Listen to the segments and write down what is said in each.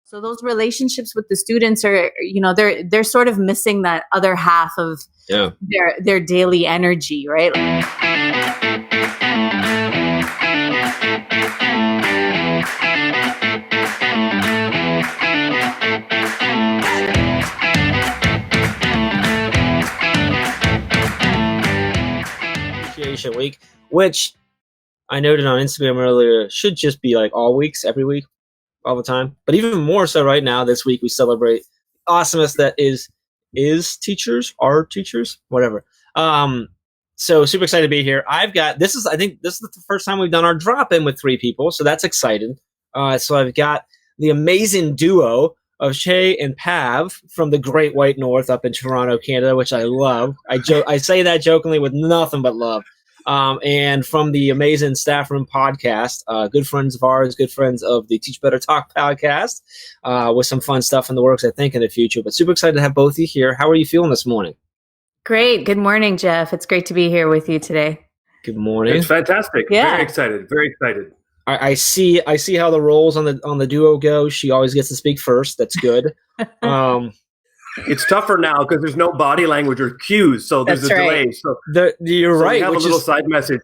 So those relationships with the students are, they're sort of missing that other half of their daily energy, right? Appreciation Week, which I noted on Instagram earlier should just be like all weeks, every week, all the time. But even more so right now, this week, we celebrate the awesomeness that is teachers, are teachers, whatever. So super excited to be here. I think this is the first time we've done our drop-in with 3 people, so that's exciting. So I've got the amazing duo of Shay and Pav from the Great White North up in Toronto, Canada, which I love. I say that jokingly with nothing but love. And from the amazing Staff Room podcast, good friends of ours, good friends of the Teach Better Talk podcast, with some fun stuff in the works, I think, in the future. But super excited to have both of you here. How are you feeling this morning? Great. Good morning, Jeff. It's great to be here with you today. Good morning. It's fantastic. Yeah. Very excited. Very excited. I see how the roles on the duo go. She always gets to speak first. That's good. It's tougher now because there's no body language or cues, so there's a delay. So you're right. We have a little side message.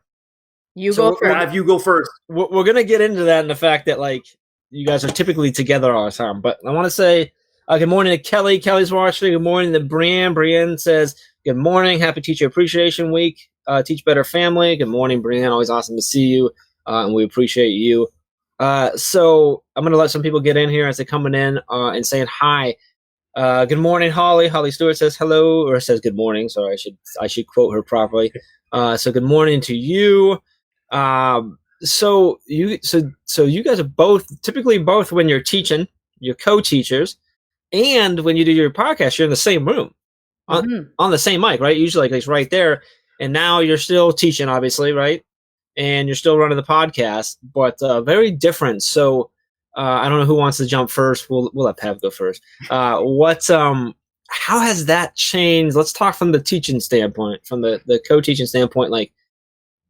You go first. We're gonna get into that and the fact that like you guys are typically together all the time. But I want to say good morning to Kelly. Kelly's watching. Good morning to Brienne. Brienne says good morning. Happy Teacher Appreciation Week. Teach Better Family. Good morning, Brienne. Always awesome to see you. And we appreciate you. So I'm going to let some people get in here as they're coming in and saying hi. Good morning, Holly. Holly Stewart says hello, or says good morning. Sorry, I should quote her properly. So good morning to you. So you guys are typically both when you're teaching, you're co-teachers, and when you do your podcast, you're in the same room on the same mic, right? Usually, like it's right there. And now you're still teaching, obviously, right? And you're still running the podcast, but very different. So I don't know who wants to jump first. We'll let Pav go first. How has that changed? Let's talk from the teaching standpoint, from the co-teaching standpoint. Like,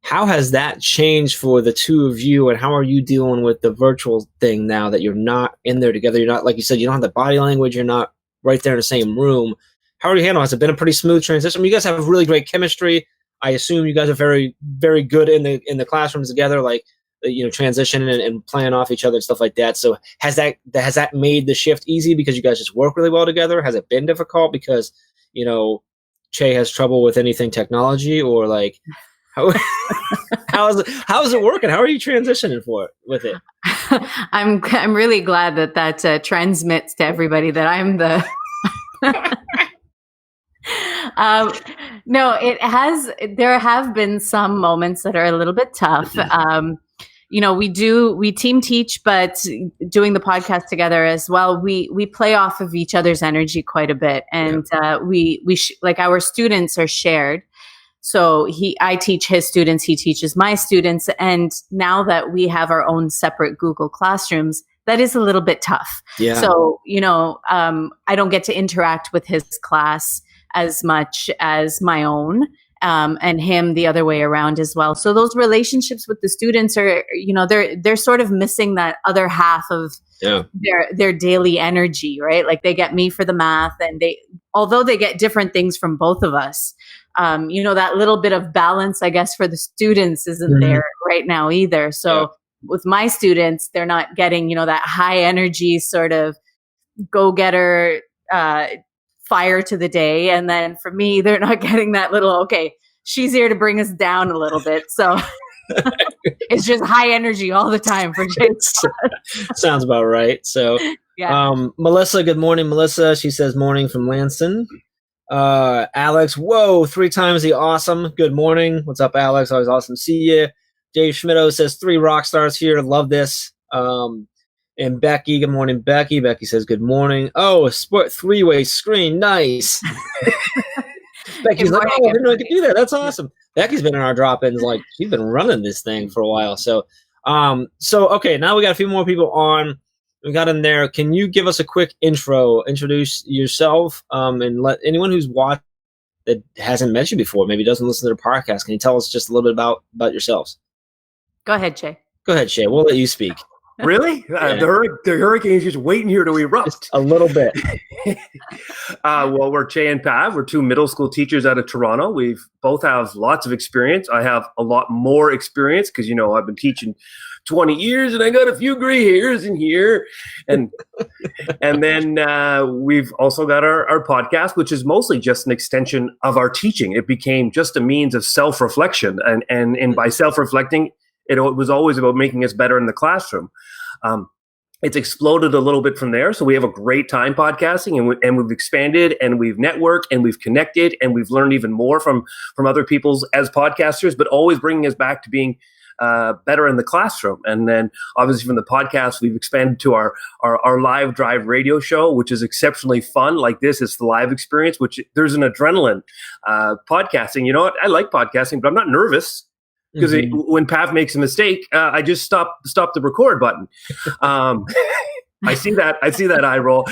how has that changed for the two of you, and how are you dealing with the virtual thing now that you're not in there together? You're not, like you said, you don't have the body language. You're not right there in the same room. How are you handling? Has it been a pretty smooth transition? I mean, you guys have really great chemistry. I assume you guys are very, very good in the classrooms together, like transitioning and playing off each other and stuff like that. So has that made the shift easy because you guys just work really well together? Has it been difficult because Che has trouble with anything technology, or like how is it working? How are you transitioning with it? I'm really glad that transmits to everybody that I'm the. No, there have been some moments that are a little bit tough. We team teach, but doing the podcast together as well, we play off of each other's energy quite a bit. And, like our students are shared. So I teach his students, he teaches my students. And now that we have our own separate Google Classrooms, that is a little bit tough. Yeah. So, I don't get to interact with his class as much as my own, and him the other way around as well. So those relationships with the students are, they're sort of missing that other half of their daily energy, right? Like they get me for the math, and although they get different things from both of us, that little bit of balance, I guess, for the students isn't there right now either. So with my students, they're not getting, that high energy sort of go-getter, fire to the day. And then for me, they're not getting that little, okay, she's here to bring us down a little bit. So it's just high energy all the time for Jason. Sounds about right. So Melissa, good morning, Melissa. She says morning from Lansing. Alex, whoa, 3 times the awesome. Good morning. What's up, Alex? Always awesome to see you. Dave Schmitto says 3 rock stars here. Love this. And Becky, good morning, Becky. Becky says good morning. Oh, a sport 3-way screen. Nice. Becky's like, oh, I didn't know I could do that. That's awesome. Becky's been in our drop-ins, like she's been running this thing for a while. So okay, now we got a few more people on. We got in there. Can you give us a quick intro? Introduce yourself, and let anyone who's watched that hasn't met you before, maybe doesn't listen to the podcast. Can you tell us just a little bit about yourselves? Go ahead, Shay. Go ahead, Shay. We'll let you speak. Really? Yeah. The hurricane's just waiting here to erupt. Just a little bit. Well, we're Jay and Pav. We're two middle school teachers out of Toronto. We've both have lots of experience. I have a lot more experience because, I've been teaching 20 years and I got a few gray hairs in here. And then we've also got our podcast, which is mostly just an extension of our teaching. It became just a means of self-reflection. And by self-reflecting, it was always about making us better in the classroom. It's exploded a little bit from there. So we have a great time podcasting, and we've expanded, and we've networked, and we've connected, and we've learned even more from other people's as podcasters, but always bringing us back to being better in the classroom. And then obviously from the podcast, we've expanded to our live drive radio show, which is exceptionally fun. Like this is the live experience, which there's an adrenaline podcasting. You know what? I like podcasting, but I'm not nervous. Because when Pav makes a mistake, I just stop the record button. I see that eye roll.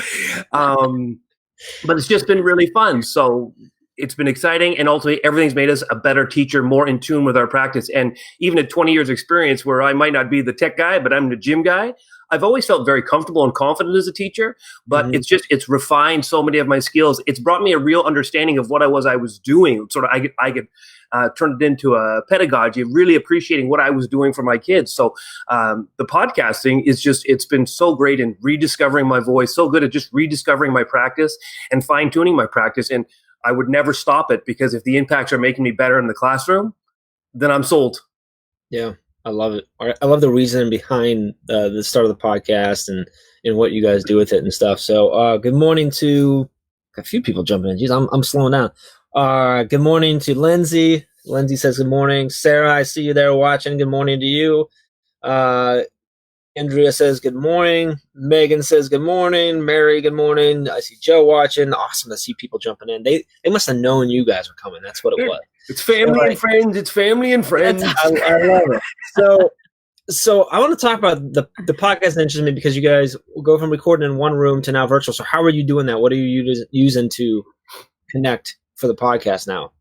But it's just been really fun. So it's been exciting, and ultimately everything's made us a better teacher, more in tune with our practice. And even at 20 years experience, where I might not be the tech guy, but I'm the gym guy, I've always felt very comfortable and confident as a teacher. But it's refined so many of my skills. It's brought me a real understanding of what I was doing. Sort of, I could turn it into a pedagogy of really appreciating what I was doing for my kids. So the podcasting is it's been so great in rediscovering my voice, so good at just rediscovering my practice and fine tuning my practice. And I would never stop it, because if the impacts are making me better in the classroom, then I'm sold. Yeah, I love it. I love the reason behind the start of the podcast and what you guys do with it and stuff. So good morning to a few people jumping in. Jeez, I'm slowing down. Good morning to Lindsay. Lindsay says good morning. Sarah, I see you there watching. Good morning to you. Andrea says good morning. Megan says good morning. Mary, good morning. I see Joe watching. Awesome to see people jumping in. They must have known you guys were coming. That's what it was. It's family and friends. It's family and friends. I love it. So I want to talk about the podcast that interests me, because you guys will go from recording in one room to now virtual. So how are you doing that? What are you using to connect for the podcast now?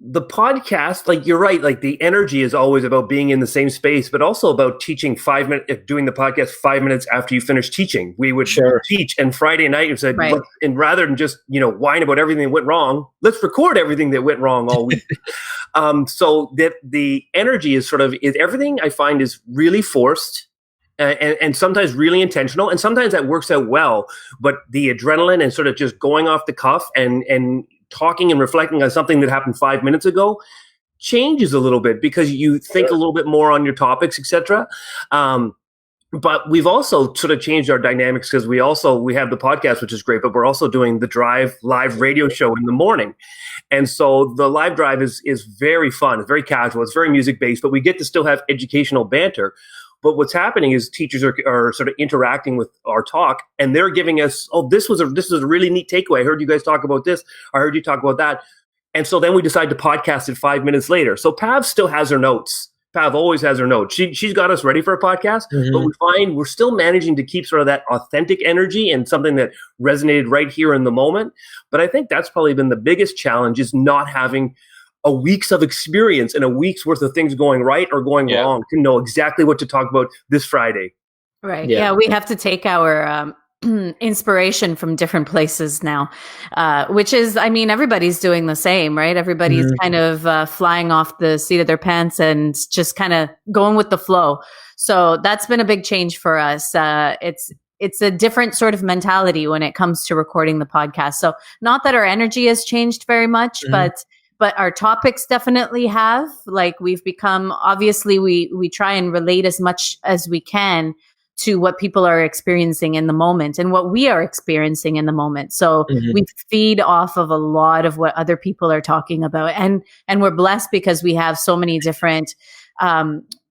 The podcast, like you're right, like the energy is always about being in the same space, but also about teaching 5 minutes, doing the podcast 5 minutes after you finish teaching. We would teach, and Friday night we said, look, and rather than just, whine about everything that went wrong, let's record everything that went wrong all week. So that the energy is everything I find is really forced. And sometimes really intentional, and sometimes that works out well. But the adrenaline and sort of just going off the cuff and talking and reflecting on something that happened 5 minutes ago changes a little bit, because you think a little bit more on your topics, etc. But we've also sort of changed our dynamics, because we have the podcast, which is great, but we're also doing the Drive live radio show in the morning. And so the live drive is very fun. It's very casual. It's very music based, but we get to still have educational banter. But what's happening is teachers are sort of interacting with our talk, and they're giving us, this was a really neat takeaway. I heard you guys talk about this. I heard you talk about that. And so then we decide to podcast it 5 minutes later. So Pav still has her notes. Pav always has her notes. She's got us ready for a podcast, but we find we're still managing to keep sort of that authentic energy and something that resonated right here in the moment. But I think that's probably been the biggest challenge, is not having a week's of experience and a week's worth of things going right or going wrong to know exactly what to talk about this Friday. Right. Yeah, we have to take our inspiration from different places now, which is, everybody's doing the same, right? Everybody's kind of flying off the seat of their pants and just kind of going with the flow. So that's been a big change for us. It's a different sort of mentality when it comes to recording the podcast. So not that our energy has changed very much, but our topics definitely have. Like, we've become, obviously we try and relate as much as we can to what people are experiencing in the moment and what we are experiencing in the moment. So we feed off of a lot of what other people are talking about. And we're blessed because we have so many different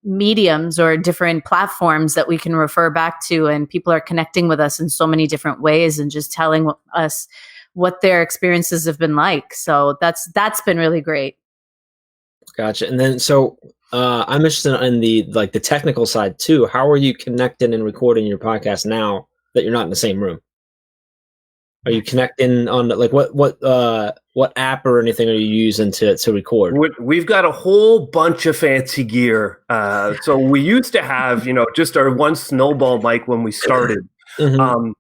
mediums or different platforms that we can refer back to, and people are connecting with us in so many different ways and just telling us what their experiences have been like. So that's been really great. Gotcha. And then, so I'm interested in the technical side too. How are you connecting and recording your podcast now that you're not in the same room? Are you connecting on what what app or anything are you using to record? We've got a whole bunch of fancy gear. So we used to have, just our one snowball mic when we started. Mm-hmm.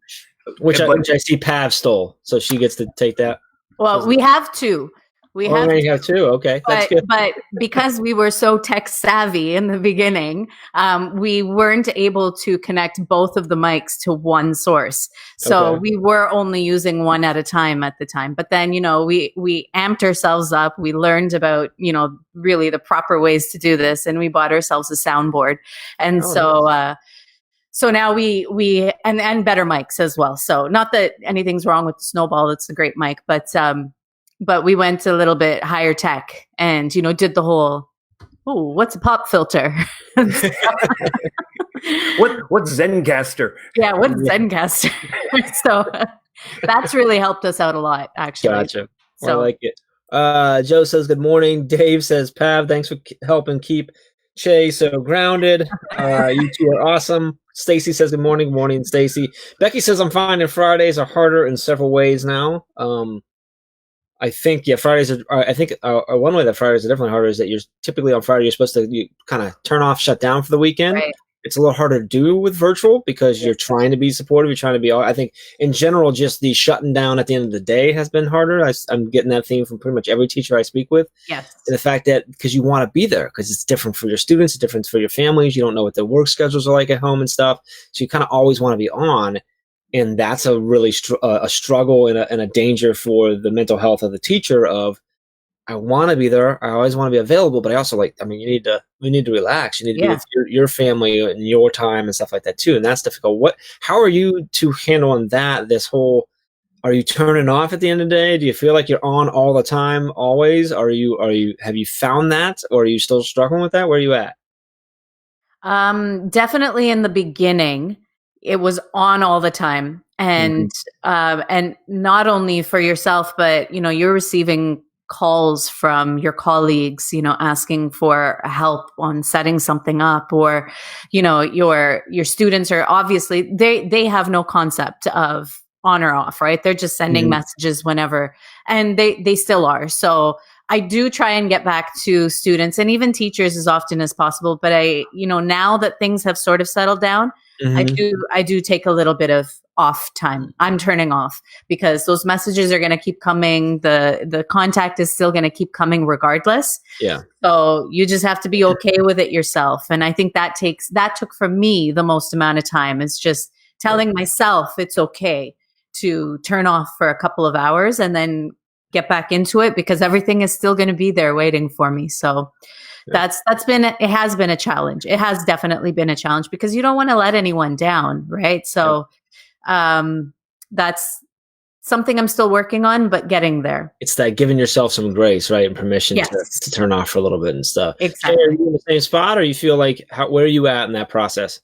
Which I see Pav stole, so she gets to take that. Well, we have two. We have two. Okay, that's good. But because we were so tech savvy in the beginning, we weren't able to connect both of the mics to one source. So we were only using one at a time at the time. But then, we amped ourselves up. We learned about, really the proper ways to do this, and we bought ourselves a soundboard. And so now we and better mics as well. So not that anything's wrong with the Snowball. It's a great mic, but we went a little bit higher tech and, did the whole, what's a pop filter? What's Zencaster? Yeah, what's Zencaster? So that's really helped us out a lot, actually. Gotcha. So I like it. Joe says, good morning. Dave says, Pav, thanks for helping keep Che so grounded. You two are awesome. Stacy says, good morning. Good morning, Stacy. Becky says, I'm finding Fridays are harder in several ways now. I think, Fridays are, one way that Fridays are definitely harder is that you're typically on Friday, you're supposed to kind of turn off, shut down for the weekend. Right. It's a little harder to do with virtual because you're trying to be supportive. You're trying to be, I think in general, just the shutting down at the end of the day has been harder. I'm getting that theme from pretty much every teacher I speak with. Yes. And the fact that, because you want to be there, because it's different for your students, it's different for your families. You don't know what their work schedules are like at home and stuff. So you kind of always want to be on. And that's a really a struggle and a danger for the mental health of the teacher of, I want to be there. I always want to be available, but I also we need to relax. You need to be with your family and your time and stuff like that too. And that's difficult. How are you to handle on that? Are you turning off at the end of the day? Do you feel like you're on all the time, always? Have you found that, or are you still struggling with that? Where are you at? Definitely in the beginning, it was on all the time. And, and not only for yourself, but, you're receiving calls from your colleagues, asking for help on setting something up, or, your students are obviously, they have no concept of on or off, right? They're just sending messages whenever, and they still are. So I do try and get back to students and even teachers as often as possible. But now that things have sort of settled down, I do take a little bit of off time. I'm turning off because those messages are going to keep coming. The contact is still going to keep coming regardless. Yeah. So you just have to be okay with it yourself. And I think that took for me the most amount of time, is just telling myself it's okay to turn off for a couple of hours and then get back into it, because everything is still going to be there waiting for me. So it has been a challenge. It has definitely been a challenge because you don't want to let anyone down. Right. So, that's something I'm still working on, but getting there. It's that giving yourself some grace, right? And permission to turn off for a little bit and stuff. Exactly. Are you in the same spot, or you feel like, where are you at in that process?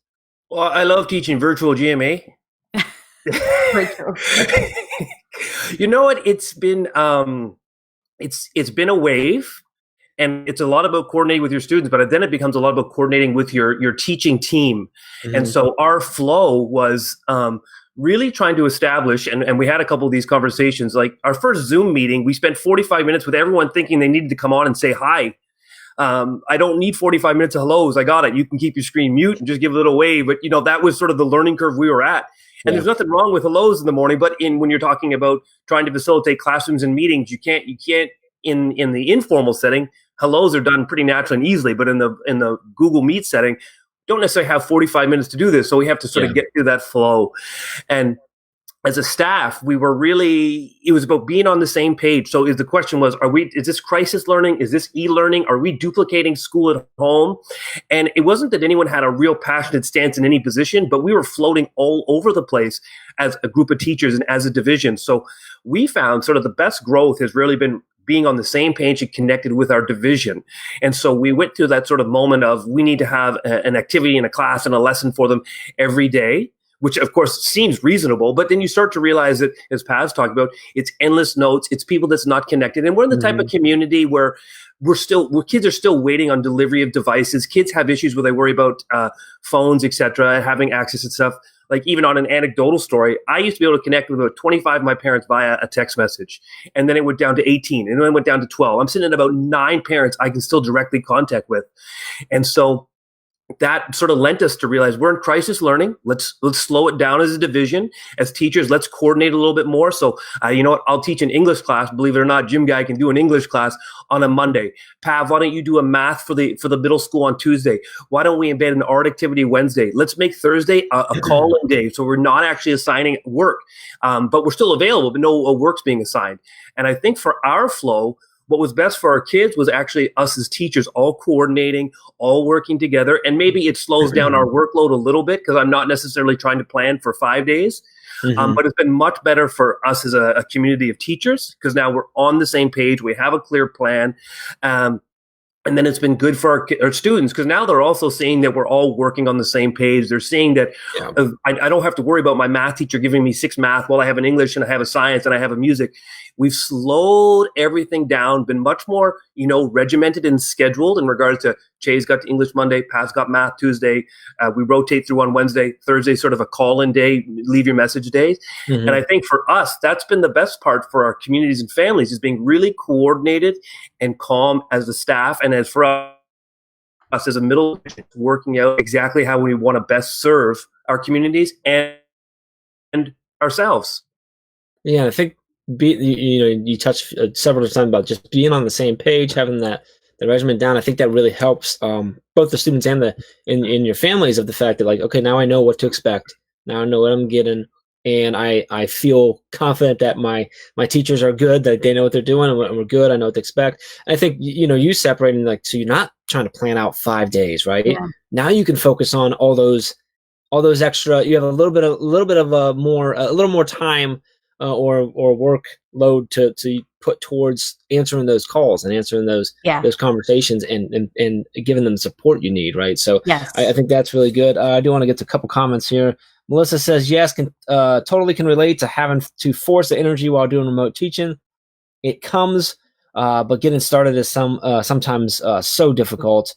Well, I love teaching virtual GMA. Virtual. You know what? It's been, it's been a wave. And it's a lot about coordinating with your students, but then it becomes a lot about coordinating with your teaching team. And so our flow was really trying to establish, and we had a couple of these conversations, like our first Zoom meeting, we spent 45 minutes with everyone thinking they needed to come on and say hi. I don't need 45 minutes of hellos. I got it. You can keep your screen mute and just give a little wave. But, that was sort of the learning curve we were at. And there's nothing wrong with hellos in the morning, but when you're talking about trying to facilitate classrooms and meetings, you can't in the informal setting, hellos are done pretty naturally and easily, but in the Google Meet setting, don't necessarily have 45 minutes to do this. So we have to sort of get through that flow. And as a staff, it was about being on the same page. So the question was, is this crisis learning? Is this e-learning? Are we duplicating school at home? And it wasn't that anyone had a real passionate stance in any position, but we were floating all over the place as a group of teachers and as a division. So we found sort of the best growth has really been being on the same page and connected with our division. And so we went through that sort of moment of, we need to have an activity in a class and a lesson for them every day, which of course seems reasonable, but then you start to realize that, as Paz talked about, it's endless notes, it's people that's not connected. And we're in the type of community where kids are still waiting on delivery of devices. Kids have issues where they worry about phones, etc., having access to stuff. like even on an anecdotal story, I used to be able to connect with about 25 of my parents via a text message. And then it went down to 18 and then it went down to 12. I'm sitting at about 9 parents I can still directly contact with. And so that sort of lent us to realize we're in crisis learning. Let's slow it down as a division. As teachers, let's coordinate a little bit more. So, you know what? I'll teach an English class. Believe it or not, Jim Guy can do an English class on a Monday. Pav, why don't you do a math for the middle school on Tuesday? Why don't we embed an art activity Wednesday? Let's make Thursday a call-in day. So we're not actually assigning work, but we're still available, but no work's being assigned. And I think for our flow, what was best for our kids was actually us as teachers all coordinating, all working together. And maybe it slows down our workload a little bit because I'm not necessarily trying to plan for 5 days. But it's been much better for us as a community of teachers because now we're on the same page. We have a clear plan. And then it's been good for our students because now they're also seeing that we're all working on the same page. They're seeing that I don't have to worry about my math teacher giving me 6 math while I have an English and I have a science and I have a music. We've slowed everything down, been much more, regimented and scheduled in regards to Chay's got English Monday, Pat's got math Tuesday. We rotate through on Wednesday, Thursday, sort of a call-in day, leave your message days. And I think for us, that's been the best part for our communities and families is being really coordinated and calm as the staff and as for us as a middle, working out exactly how we want to best serve our communities and ourselves. Yeah, I think you touched several times about just being on the same page, having the regimen down. I think that really helps both the students and in your families of the fact that like, okay, now I know what to expect. Now I know what I'm getting. And I feel confident that my teachers are good, that they know what they're doing and we're good. I know what to expect. And I think, you separating like, so you're not trying to plan out 5 days, right? Yeah. Now you can focus on all those extra, you have a little bit of more time or workload to put towards answering those calls and answering those conversations and giving them the support you need, right? So yes. I think that's really good. I do want to get to a couple comments here. Melissa says, yes, totally can relate to having to force the energy while doing remote teaching. It comes, but getting started is sometimes so difficult.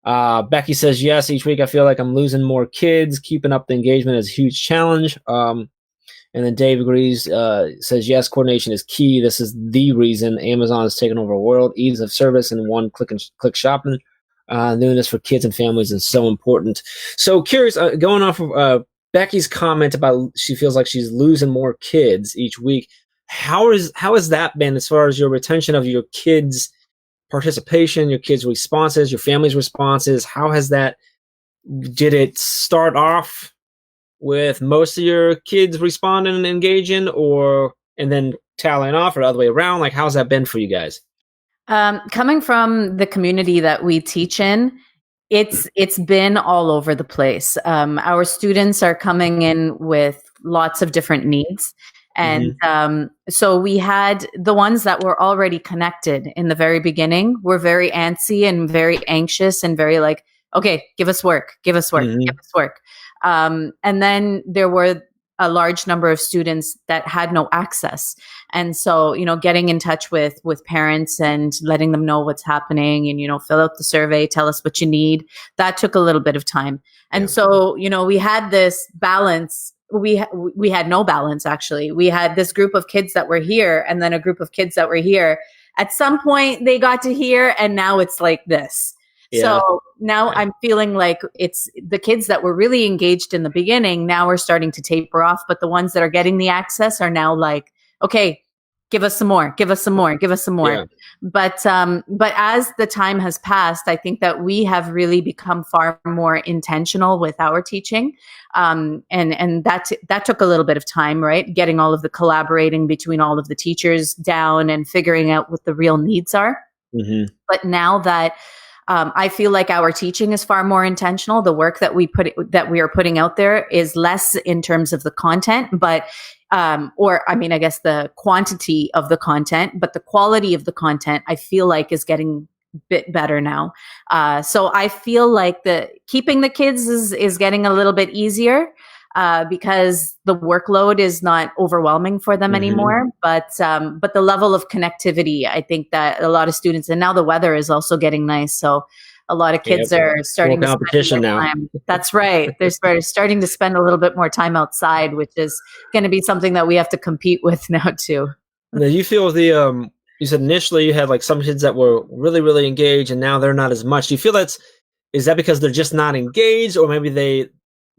Becky says, yes, each week I feel like I'm losing more kids. Keeping up the engagement is a huge challenge. And then Dave agrees, says, yes, coordination is key. This is the reason Amazon has taken over the world. Ease of service and one click shopping. Doing this for kids and families is so important. So curious, going off of Becky's comment about she feels like she's losing more kids each week. How has that been as far as your retention of your kids' participation, your kids' responses, your family's responses? How has that? Did it start off with most of your kids responding and engaging, and then tallying off, or the other way around? Like, how's that been for you guys? Coming from the community that we teach in, it's been all over the place. Our students are coming in with lots of different needs. And so we had the ones that were already connected in the very beginning were very antsy and very anxious and very like, okay, give us work. And then there were a large number of students that had no access. And so, getting in touch with parents and letting them know what's happening and, fill out the survey, tell us what you need. That took a little bit of time. And so, we had this balance. We had no balance, actually. We had this group of kids that were here and then a group of kids that were here. At some point they got to here and now it's like this. Yeah. So now I'm feeling like it's the kids that were really engaged in the beginning now are starting to taper off, but the ones that are getting the access are now like, okay, give us some more. Yeah. But as the time has passed, I think that we have really become far more intentional with our teaching. And that took a little bit of time, right? Getting all of the collaborating between all of the teachers down and figuring out what the real needs are. But now that I feel like our teaching is far more intentional. The work that we are putting out there is less in terms of the content, but I guess the quantity of the content, but the quality of the content I feel like is getting a bit better now. So I feel like keeping the kids is getting a little bit easier. Because the workload is not overwhelming for them anymore, but the level of connectivity, I think that a lot of students, and now the weather is also getting nice. So a lot of kids Yep. are starting More to competition spend more now. time. That's right. They're starting to spend a little bit more time outside, which is going to be something that we have to compete with now too. Now, you feel you said initially you had like some kids that were really, really engaged and now they're not as much. Do you feel is that because they're just not engaged, or maybe they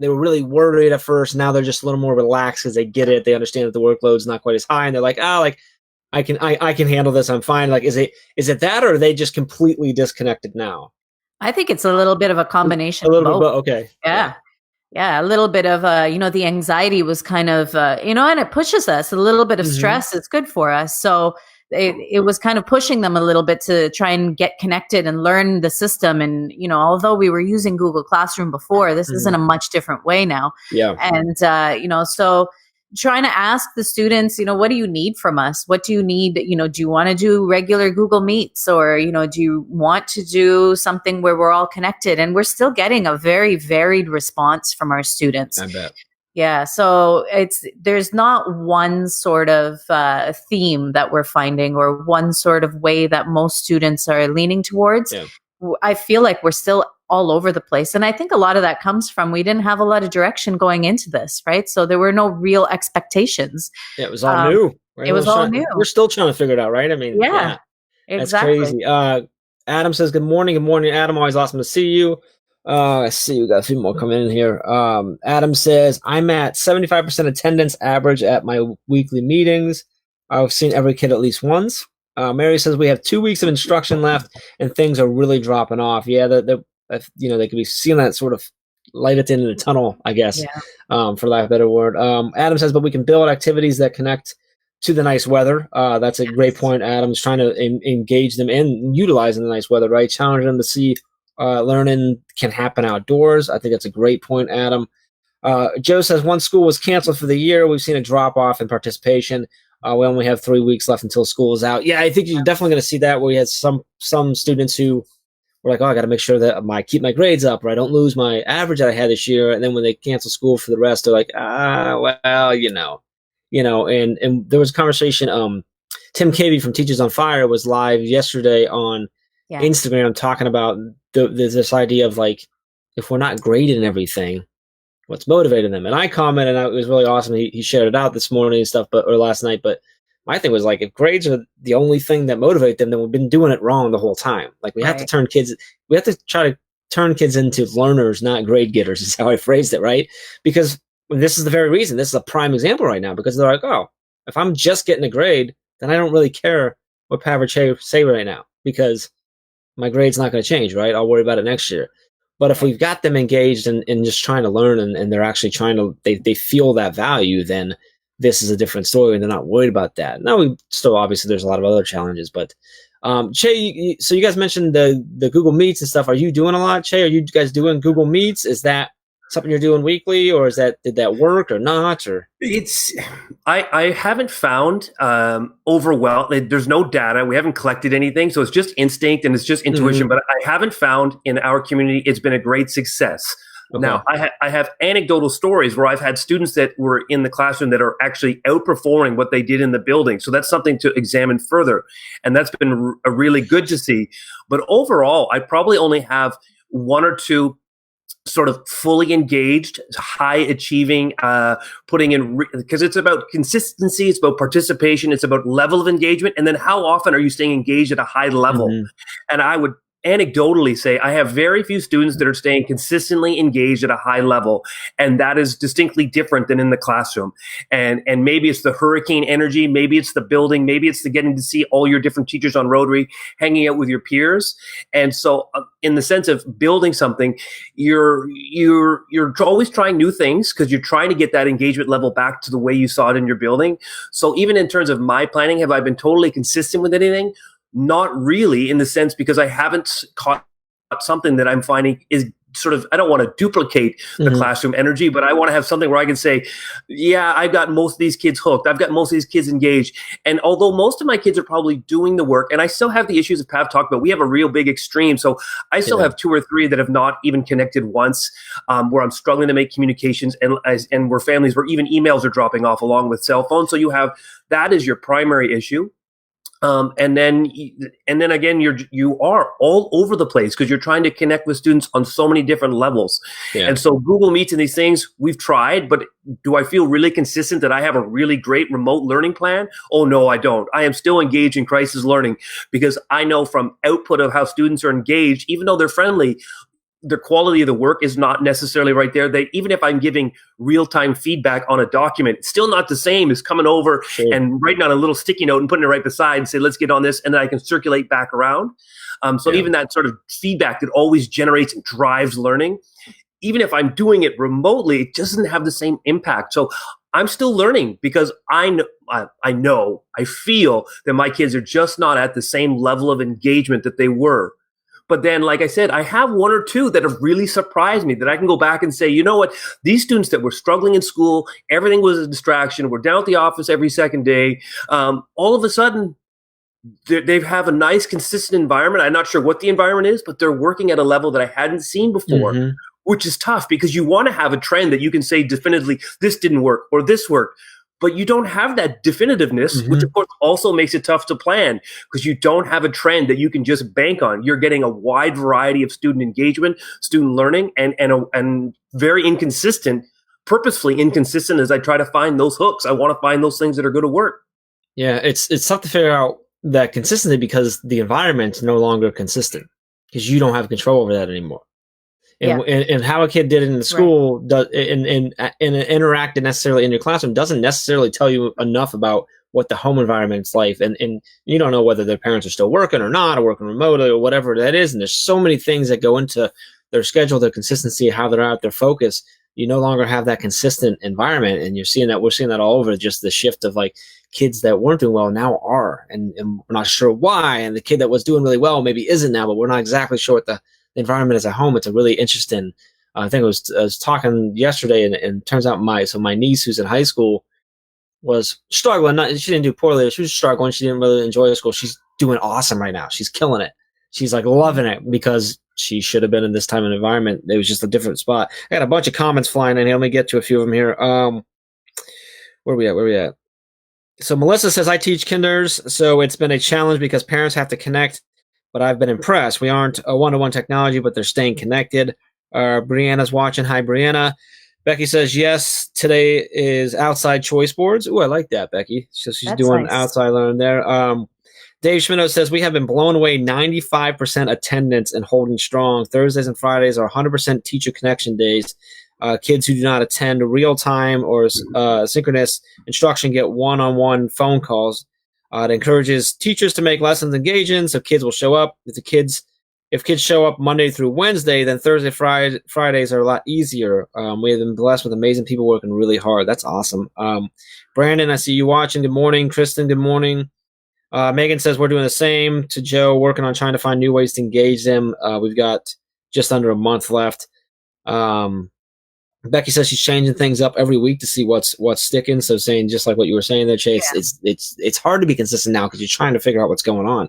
were really worried at first, now they're just a little more relaxed because they get it, they understand that the workload's not quite as high, and they're like, like I can handle this, I'm fine. Like, is it that, or are they just completely disconnected now? I think it's a little bit of a combination. A little of bit, both. okay. Yeah. Yeah, a little bit of, the anxiety was kind of, and it pushes us. A little bit of stress is good for us. So it was kind of pushing them a little bit to try and get connected and learn the system. And, although we were using Google Classroom before, this is in a much different way now. Yeah. And, so trying to ask the students, what do you need from us? What do you need? Do you want to do regular Google Meets, or, do you want to do something where we're all connected? And we're still getting a very varied response from our students. I bet. Yeah. So there's not one sort of theme that we're finding, or one sort of way that most students are leaning towards. Yeah. I feel like we're still all over the place. And I think a lot of that comes from, we didn't have a lot of direction going into this, right? So there were no real expectations. Yeah, it was all new. Right? It was all new. We're still trying to figure it out, right? I mean, yeah, exactly. That's crazy. Adam says, good morning. Good morning, Adam. Always awesome to see you. I see we got a few more coming in here. Adam says, I'm at 75% attendance average at my weekly meetings. I've seen every kid at least once. Mary says, we have 2 weeks of instruction left and things are really dropping off. Yeah, they could be seeing that sort of light at the end of the tunnel, I guess, for lack of a better word. Adam says, but we can build activities that connect to the nice weather. That's a great point. Adam's trying to engage them and utilizing the nice weather, right? Challenge them to see learning can happen outdoors. I think that's a great point, Adam. Joe says, one school was canceled for the year. We've seen a drop off in participation. We only have 3 weeks left until school is out. Yeah, I think you're definitely going to see that, where we had some students who were like, I got to make sure that I keep my grades up, or I don't lose my average that I had this year. And then when they cancel school for the rest, they're like, and there was a conversation. Tim Cavey from Teachers on Fire was live yesterday on Instagram talking about this idea of like, if we're not graded in everything, what's motivating them? And I commented, and it was really awesome. He shared it out this morning and stuff, or last night. But my thing was like, if grades are the only thing that motivate them, then we've been doing it wrong the whole time. Like we have to try to turn kids into learners, not grade getters, is how I phrased it, right? Because this is the very reason. This is a prime example right now, because they're like, oh, if I'm just getting a grade, then I don't really care what Pav or Che say right now, because my grade's not going to change, right? I'll worry about it next year. But if we've got them engaged and just trying to learn, and they're actually trying to, they feel that value, then this is a different story, and they're not worried about that. Now, we still, obviously, there's a lot of other challenges, but Che, so you guys mentioned the Google Meets and stuff. Are you doing a lot, Che? Are you guys doing Google Meets? Is that something you're doing weekly, or did that work or not? Or I haven't found overwhelmed. There's no data. We haven't collected anything, so it's just instinct and it's just intuition. But I haven't found in our community it's been a great success. Okay. Now, I have anecdotal stories where I've had students that were in the classroom that are actually outperforming what they did in the building. So that's something to examine further, and that's been really good to see. But overall, I probably only have 1 or 2 sort of fully engaged, high achieving, putting in, because it's about consistency, it's about participation, it's about level of engagement, and then how often are you staying engaged at a high level? And I would anecdotally say I have very few students that are staying consistently engaged at a high level, and that is distinctly different than in the classroom. And maybe it's the hurricane energy, maybe it's the building, maybe it's the getting to see all your different teachers on Rotary, hanging out with your peers. And so in the sense of building something, you're always trying new things, because you're trying to get that engagement level back to the way you saw it in your building. So even in terms of my planning, have I been totally consistent with anything? Not really, in the sense, because I haven't caught something that I'm finding is sort of, I don't want to duplicate the classroom energy, but I want to have something where I can say, yeah, I've got most of these kids hooked. I've got most of these kids engaged. And although most of my kids are probably doing the work, and I still have the issues that Pav talked about, we have a real big extreme. So I still have 2 or 3 that have not even connected once, where I'm struggling to make communications, and where families, where even emails are dropping off along with cell phones. So you have, that is your primary issue. And then again, you are all over the place because you're trying to connect with students on so many different levels. Yeah. And so Google Meets and these things we've tried, but do I feel really consistent that I have a really great remote learning plan? Oh no, I don't. I am still engaged in crisis learning because I know from output of how students are engaged, even though they're friendly, the quality of the work is not necessarily right there. Even if I'm giving real-time feedback on a document, it's still not the same as coming over and writing on a little sticky note and putting it right beside and say, let's get on this. And then I can circulate back around. Even that sort of feedback that always generates and drives learning, even if I'm doing it remotely, it doesn't have the same impact. So I'm still learning because I feel that my kids are just not at the same level of engagement that they were. But then, like I said, I have one or two that have really surprised me that I can go back and say, you know what, these students that were struggling in school, everything was a distraction, we're down at the office every second day. All of a sudden, they have a nice, consistent environment. I'm not sure what the environment is, but they're working at a level that I hadn't seen before, which is tough because you want to have a trend that you can say definitively, this didn't work or this worked. But you don't have that definitiveness, which of course also makes it tough to plan because you don't have a trend that you can just bank on. You're getting a wide variety of student engagement, student learning, and very inconsistent, purposefully inconsistent as I try to find those hooks. I want to find those things that are going to work. Yeah, it's tough to figure out that consistency because the environment's no longer consistent because you don't have control over that anymore. And how a kid did it in the school does and interacted necessarily in your classroom doesn't necessarily tell you enough about what the home environment's like. And you don't know whether their parents are still working or not, or working remotely or whatever that is. And there's so many things that go into their schedule, their consistency, how they're out, their focus. You no longer have that consistent environment. And we're seeing that all over, just the shift of like kids that weren't doing well now are, and we're not sure why. And the kid that was doing really well maybe isn't now, but we're not exactly sure what the environment is at home. It's a really interesting, I think I was talking yesterday and it turns out my niece who's in high school was struggling. She didn't do poorly. She was struggling. She didn't really enjoy school. She's doing awesome right now. She's killing it. She's like loving it because she should have been in this type of environment. It was just a different spot. I got a bunch of comments flying in here. Let me get to a few of them here. Where are we at? So Melissa says, I teach kinders, so it's been a challenge because parents have to connect, but I've been impressed. We aren't a one-to-one technology, but they're staying connected. Brianna's watching. Hi, Brianna. Becky says, yes, today is outside choice boards. Ooh, I like that, Becky. So she's doing nice. Outside learning there. Dave Schmidt says, we have been blown away 95% attendance and holding strong. Thursdays and Fridays are 100% teacher connection days. Kids who do not attend real-time or synchronous instruction get one-on-one phone calls. It encourages teachers to make lessons engaging so kids will show up. If kids show up Monday through Wednesday, then Thursday, Fridays are a lot easier. We have been blessed with amazing people working really hard. That's awesome. Brandon, I see you watching. Good morning. Kristen, good morning. Megan says we're doing the same. To Joe, working on trying to find new ways to engage them. We've got just under a month left. Becky says she's changing things up every week to see what's sticking. So saying just like what you were saying there, Chase, it's hard to be consistent now because you're trying to figure out what's going on.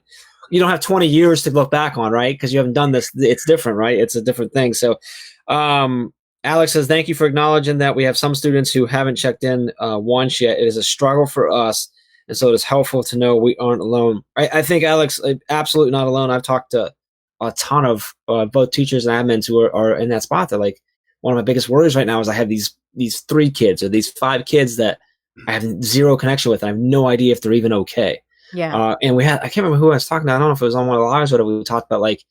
You don't have 20 years to look back on, right? Because you haven't done this. It's different, right? It's a different thing. So Alex says, thank you for acknowledging that we have some students who haven't checked in once yet. It is a struggle for us. And so it is helpful to know we aren't alone. I think, Alex, absolutely not alone. I've talked to a ton of both teachers and admins who are in that spot. They're like, one of my biggest worries right now is I have these 3 kids or these 5 kids that I have zero connection with. I have no idea if they're even okay. Yeah. And I can't remember who I was talking to. I don't know if it was on one of the lives or whatever. We talked about like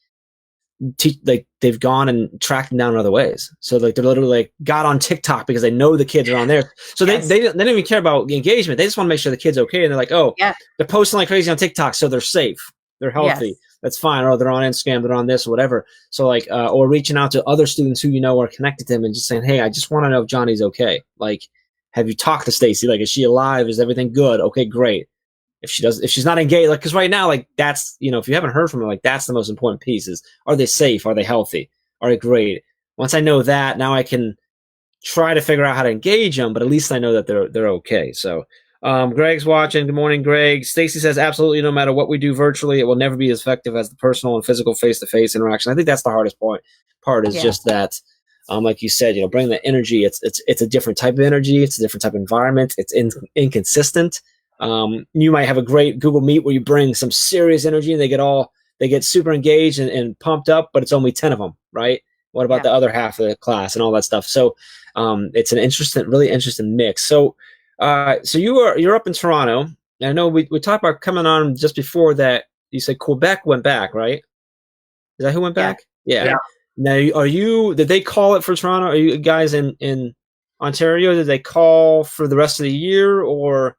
they've gone and tracked them down in other ways. So like they're literally like got on TikTok because they know the kids are on there. So they don't even care about the engagement. They just want to make sure the kid's okay. And they're like, oh, they're posting like crazy on TikTok. So they're safe. They're healthy. Yes. That's fine. Or they're on Instagram, they're on this or whatever. So like, or reaching out to other students who, are connected to him and just saying, hey, I just want to know if Johnny's okay. Like, have you talked to Stacy? Like, is she alive? Is everything good? Okay, great. If she's not engaged, like, cause right now, like that's, if you haven't heard from her, like that's the most important piece is, are they safe? Are they healthy? Are they great? Once I know that, now I can try to figure out how to engage them, but at least I know that they're okay. So, Greg's watching. Good morning, Greg. Stacy says, absolutely. No matter what we do virtually, it will never be as effective as the personal and physical face-to-face interaction. I think that's the hardest part is just that, like you said, bring the energy. It's a different type of energy. It's a different type of environment. It's inconsistent. You might have a great Google Meet where you bring some serious energy and they get super engaged and pumped up, but it's only 10 of them, right? What about the other half of the class and all that stuff? So it's an really interesting mix. So you're up in Toronto. I know we talked about coming on just before that. You said Quebec went back, right? Is that who went back? Yeah. Now, did they call it for Toronto? Are you guys in Ontario? Did they call for the rest of the year, or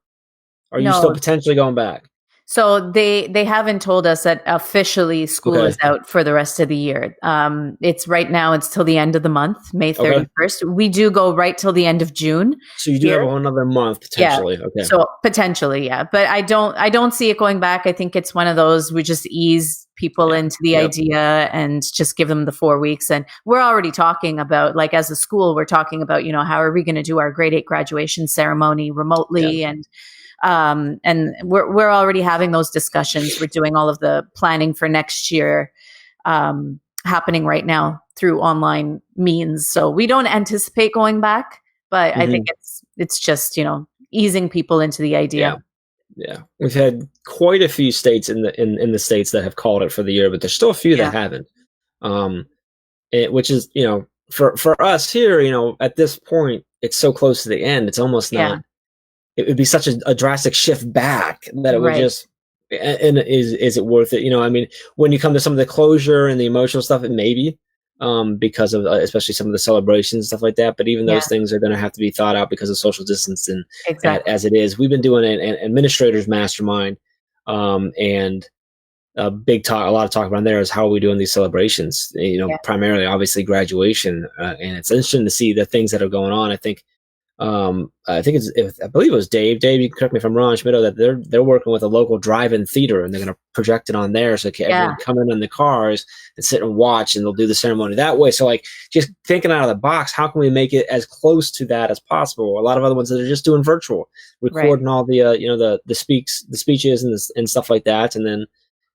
are you still potentially going back? So they haven't told us that officially school is out for the rest of the year. It's right now, it's till the end of the month, May 31st. We do go right till the end of June. So you do have another month potentially. Yeah. Okay. So potentially, yeah. But I don't see it going back. I think it's one of those, we just ease people into the idea and just give them the 4 weeks. And we're already talking about, like, as a school, we're talking about, how are we going to do our grade 8 graduation ceremony remotely? And we're already having those discussions. We're doing all of the planning for next year, happening right now through online means. So we don't anticipate going back, but I think it's just, easing people into the idea. Yeah. We've had quite a few states in the states that have called it for the year, but there's still a few that haven't. Which is, for us here, at this point, it's so close to the end. It's almost not. It would be such a drastic shift back that it would just, and is it worth it? I mean, when you come to some of the closure and the emotional stuff, it may be, because of especially some of the celebrations and stuff like that. But even those things are going to have to be thought out because of social distancing as it is. We've been doing an administrators mastermind, and a lot of talk around there is how are we doing these celebrations? Primarily, obviously, graduation, and it's interesting to see the things that are going on. I think I believe it was Dave. Dave, you can correct me if I'm wrong, Schmitto, that they're working with a local drive-in theater and they're going to project it on there, so everyone come in the cars and sit and watch, and they'll do the ceremony that way. So, like, just thinking out of the box, how can we make it as close to that as possible? A lot of other ones that are just doing virtual, recording all the the speeches and stuff like that, and then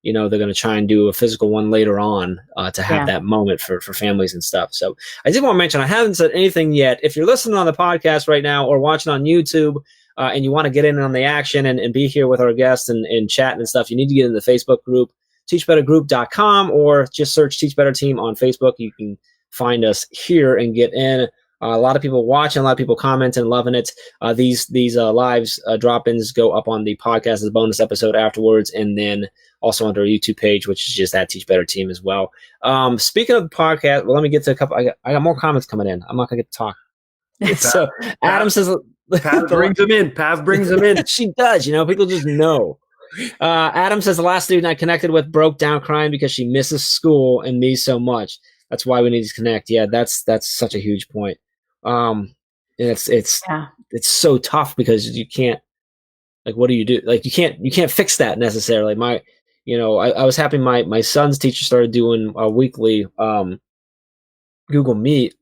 they're going to try and do a physical one later on to have that moment for families and stuff. So I did want to mention, I haven't said anything yet. If you're listening on the podcast right now or watching on YouTube and you want to get in on the action and be here with our guests and chat and stuff, you need to get in the Facebook group, teachbettergroup.com, or just search Teach Better Team on Facebook. You can find us here and get in. A lot of people watching, a lot of people commenting and loving it. These lives drop-ins go up on the podcast as a bonus episode afterwards, and then also on our YouTube page, which is just at Teach Better Team as well. Speaking of the podcast, let me get to a couple. I got more comments coming in. I'm not going to get to talk. So Adam says, Pav brings them in. Pav brings them in. She does. People just know. Adam says, the last student I connected with broke down crying because she misses school and me so much. That's why we need to connect. Yeah, that's such a huge point. And it's so tough because you can't, like, what do you do? Like, you can't fix that necessarily. I was happy my son's teacher started doing a weekly Google Meet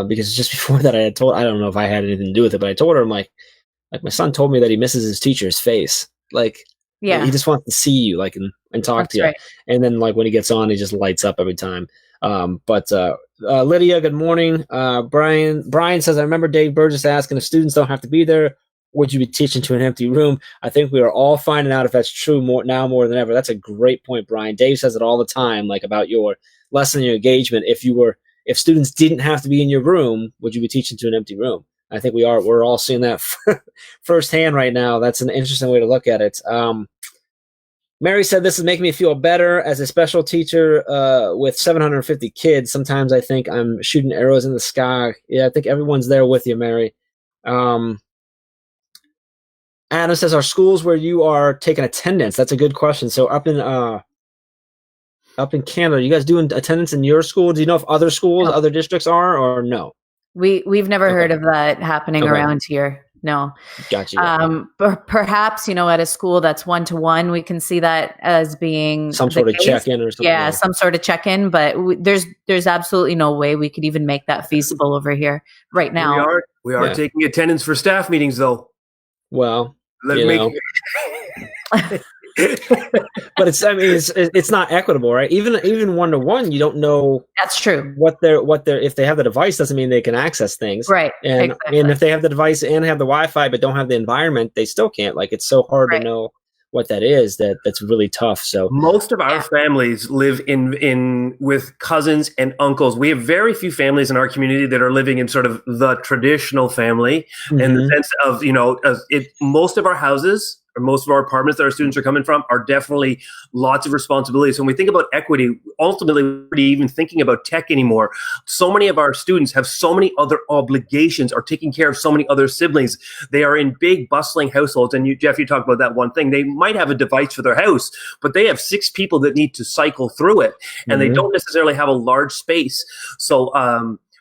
because just before that I don't know if I had anything to do with it, but I told her, I'm like my son told me that he misses his teacher's face. Like, he just wants to see you, like, and talk to you. Right. And then, like, when he gets on, he just lights up every time. But Lydia, good morning. Brian says, I remember Dave Burgess asking if students don't have to be there, would you be teaching to an empty room? I think we are all finding out if that's true more than ever. That's a great point, Brian. Dave says it all the time, like, about your lesson, your engagement. If students didn't have to be in your room, would you be teaching to an empty room? I think we're all seeing that firsthand right now. That's an interesting way to look at it. Mary said, this is making me feel better as a special teacher with 750 kids. Sometimes I think I'm shooting arrows in the sky. Yeah, I think everyone's there with you, Mary. Adam says, are schools where you are taking attendance? That's a good question. So up in Canada, are you guys doing attendance in your school? Do you know if other schools, other districts are, or no? We've never heard of that happening around here. No. Gotcha. Perhaps, at a school that's 1-to-1, we can see that as being some sort of check-in or something. Yeah, some sort of check-in, but there's absolutely no way we could even make that feasible over here right now. We are taking attendance for staff meetings, though. Well, But it's not equitable, right? Even one-to-one, you don't know. That's true. What they're if they have the device doesn't mean they can access things, right? And exactly. and if they have the device and have the Wi-Fi but don't have the environment, they still can't. Like, it's so hard to know what that is. That's really tough. So most of our families live in with cousins and uncles. We have very few families in our community that are living in sort of the traditional family, in the sense of, most of our houses or most of our apartments that our students are coming from are definitely lots of responsibilities. When we think about equity, ultimately, we're not even thinking about tech anymore. So many of our students have so many other obligations, are taking care of so many other siblings. They are in big, bustling households. And Jeff, you talked about that one thing. They might have a device for their house, but they have 6 people that need to cycle through it, and they don't necessarily have a large space. So,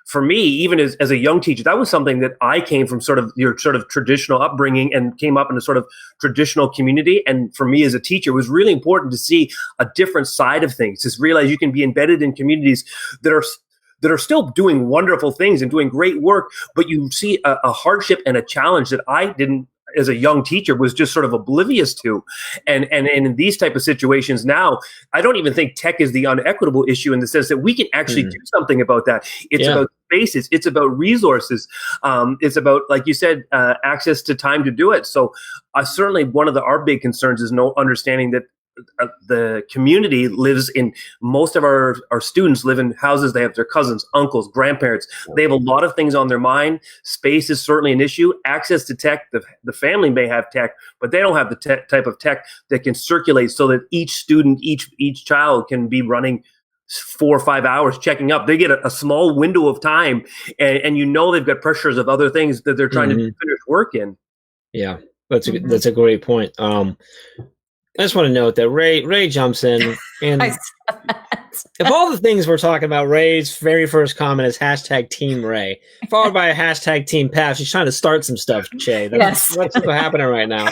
for me, even as a young teacher, that was something that I came from sort of your sort of traditional upbringing and came up in a sort of traditional community. And for me as a teacher, it was really important to see a different side of things, to realize you can be embedded in communities that are still doing wonderful things and doing great work, but you see a hardship and a challenge that I didn't, as a young teacher, was just sort of oblivious to. And in these type of situations now, I don't even think tech is the unequitable issue, in the sense that we can actually do something about that. It's about spaces. It's about resources. It's about, like you said, access to time to do it. So certainly one of our big concerns is understanding that the community lives in, most of our students live in houses. They have their cousins, uncles, grandparents. They have a lot of things on their mind. Space is certainly an issue. Access to tech, the family may have tech, but they don't have the type of tech that can circulate so that each student, each child can be running 4 or 5 hours checking up. They get a small window of time, and they've got pressures of other things that they're trying to finish work in. Yeah, that's a great point. I just want to note that Ray jumps in, and if all the things we're talking about, Ray's very first comment is #Team Ray, followed by a #Team Pav. She's trying to start some stuff, Che. That's what's happening right now.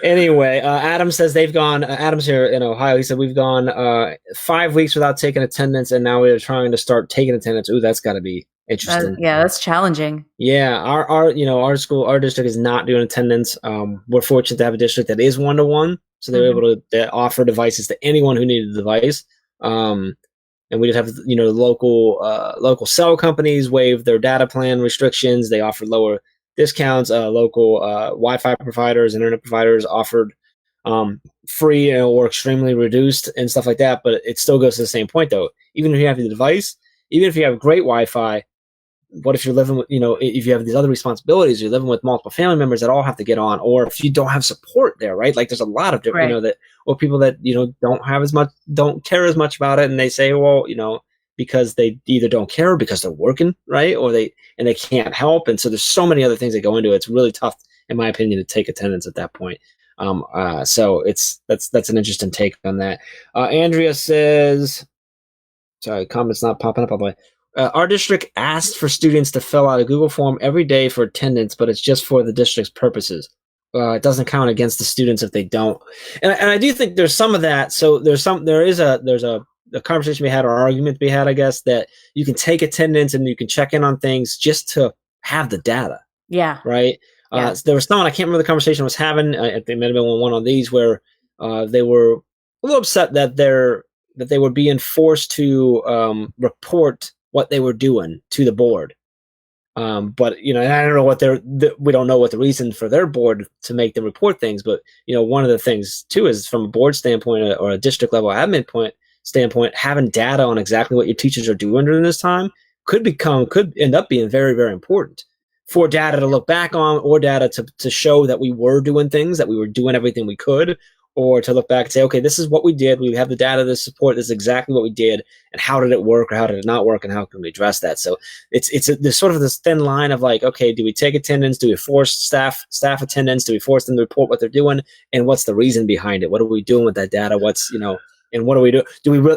Anyway, Adam says they've gone. Adam's here in Ohio. He said we've gone 5 weeks without taking attendance, and now we're trying to start taking attendance. Ooh, that's got to be interesting. That's challenging. Yeah, our school, our district is not doing attendance. We're fortunate to have a district that is 1-to-1, so they're able to offer devices to anyone who needed a device. And we just have local cell companies waive their data plan restrictions. They offer lower discounts. Local Wi-Fi providers, internet providers offered free or extremely reduced and stuff like that. But it still goes to the same point, though. Even if you have the device, even if you have great Wi-Fi, what if you're living with, if you have these other responsibilities, you're living with multiple family members that all have to get on, or if you don't have support there, right? Like, there's a lot of different, or people that, don't have as much, don't care as much about it. And they say, well, because they either don't care or because they're working, right? Or they can't help. And so there's so many other things that go into it. It's really tough, in my opinion, to take attendance at that point. So that's an interesting take on that. Andrea says, sorry, comment's not popping up all the way. Our district asked for students to fill out a Google form every day for attendance, but it's just for the district's purposes. It doesn't count against the students if they don't. And I do think there's some of that. So there's a conversation we had, or argument we had, I guess, that you can take attendance and you can check in on things just to have the data. Yeah. Right. So there was someone, I can't remember the conversation I was having. They might have been one of these where they were a little upset that they were being forced to report what they were doing to the board. But, and I don't know we don't know what the reason for their board to make them report things. But, one of the things too is, from a board standpoint or a district level admin standpoint, having data on exactly what your teachers are doing during this time could end up being very, very important for data to look back on, or data to show that we were doing things, that we were doing everything we could, or to look back and say, okay, this is what we did. We have the data to support this is exactly what we did, and how did it work, or how did it not work, and how can we address that? So there's sort of this thin line of like, okay, do we take attendance? Do we force staff attendance? Do we force them to report what they're doing? And what's the reason behind it? What are we doing with that data? And what do we do? Do we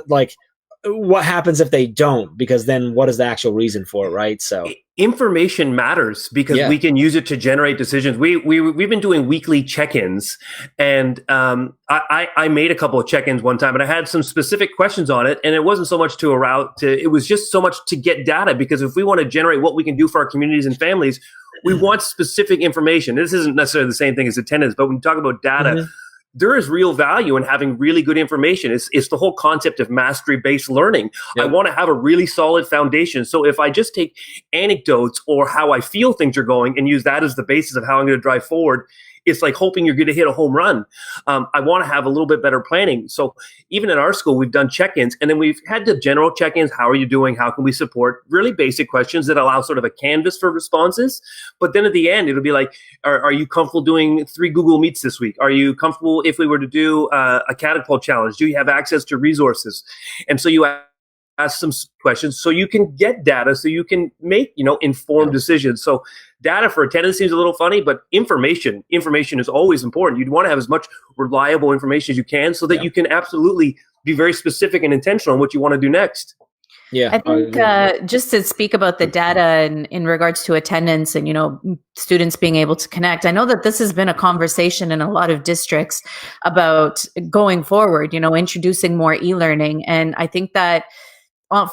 what happens if they don't? Because then what is the actual reason for it, right? So information matters, because we can use it to generate decisions. We've been doing weekly check-ins, and I made a couple of check-ins one time, and I had some specific questions on it, and it wasn't so much it was just so much to get data, because if we want to generate what we can do for our communities and families, We want specific information. This isn't necessarily the same thing as attendance, but when you talk about data, there is real value in having really good information. It's the whole concept of mastery-based learning. I want to have a really solid foundation. So if I just take anecdotes or how I feel things are going and use that as the basis of how I'm going to drive forward, it's like hoping you're going to hit a home run. I want to have a little bit better planning. So even in our school, we've done check-ins, and then we've had the general check-ins. How are you doing? How can we support? Really basic questions that allow sort of a canvas for responses. But then at the end, it'll be like, are you comfortable doing 3 Google Meets this week? Are you comfortable if we were to do a catapult challenge? Do you have access to resources? And so you ask some questions so you can get data, so you can make, informed decisions. So data for attendance seems a little funny, but information is always important. You'd want to have as much reliable information as you can so that you can absolutely be very specific and intentional on what you want to do next. Yeah, I think just to speak about the data in regards to attendance and, students being able to connect, I know that this has been a conversation in a lot of districts about going forward, introducing more e-learning. And I think that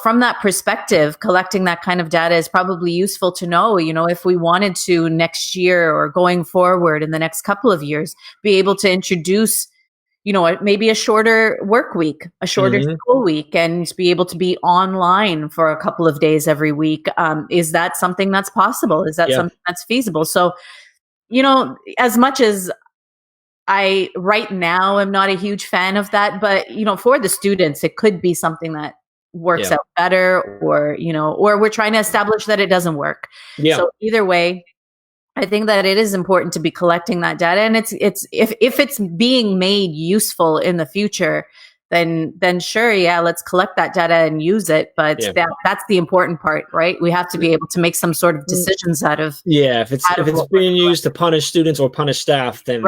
from that perspective, collecting that kind of data is probably useful to know, if we wanted to next year or going forward in the next couple of years, be able to introduce, maybe a shorter work week, a shorter school week, and be able to be online for a couple of days every week. Is that something that's possible? Is that something that's feasible? So, as much as I right now am not a huge fan of that, but, for the students, it could be something that works out better, or we're trying to establish that it doesn't work. So either way, I think that it is important to be collecting that data, and it's if it's being made useful in the future, then sure, let's collect that data and use it. But that's the important part, right? We have to be able to make some sort of decisions out of if it's being used to punish students or punish staff, then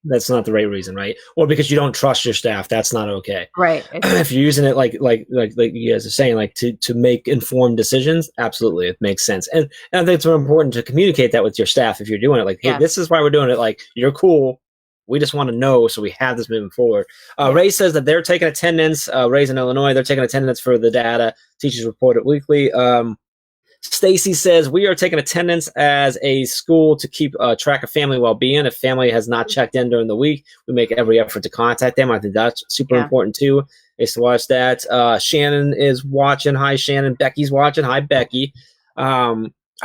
that's not the right reason, right? Or because you don't trust your staff, that's not okay, right? If you're using it like you guys are saying, like to make informed decisions, absolutely, it makes sense. And I think it's important to communicate that with your staff if you're doing it. Like, hey, this is why we're doing it. Like, you're cool. We just want to know, so we have this moving forward. Ray says that they're taking attendance. Ray's in Illinois. They're taking attendance for the data. Teachers report it weekly. Stacy says, we are taking attendance as a school to keep track of family well-being. If family has not checked in during the week, we make every effort to contact them. I think that's super important too, is to watch that. Shannon is watching. Hi, Shannon. Becky's watching. Hi, Becky. I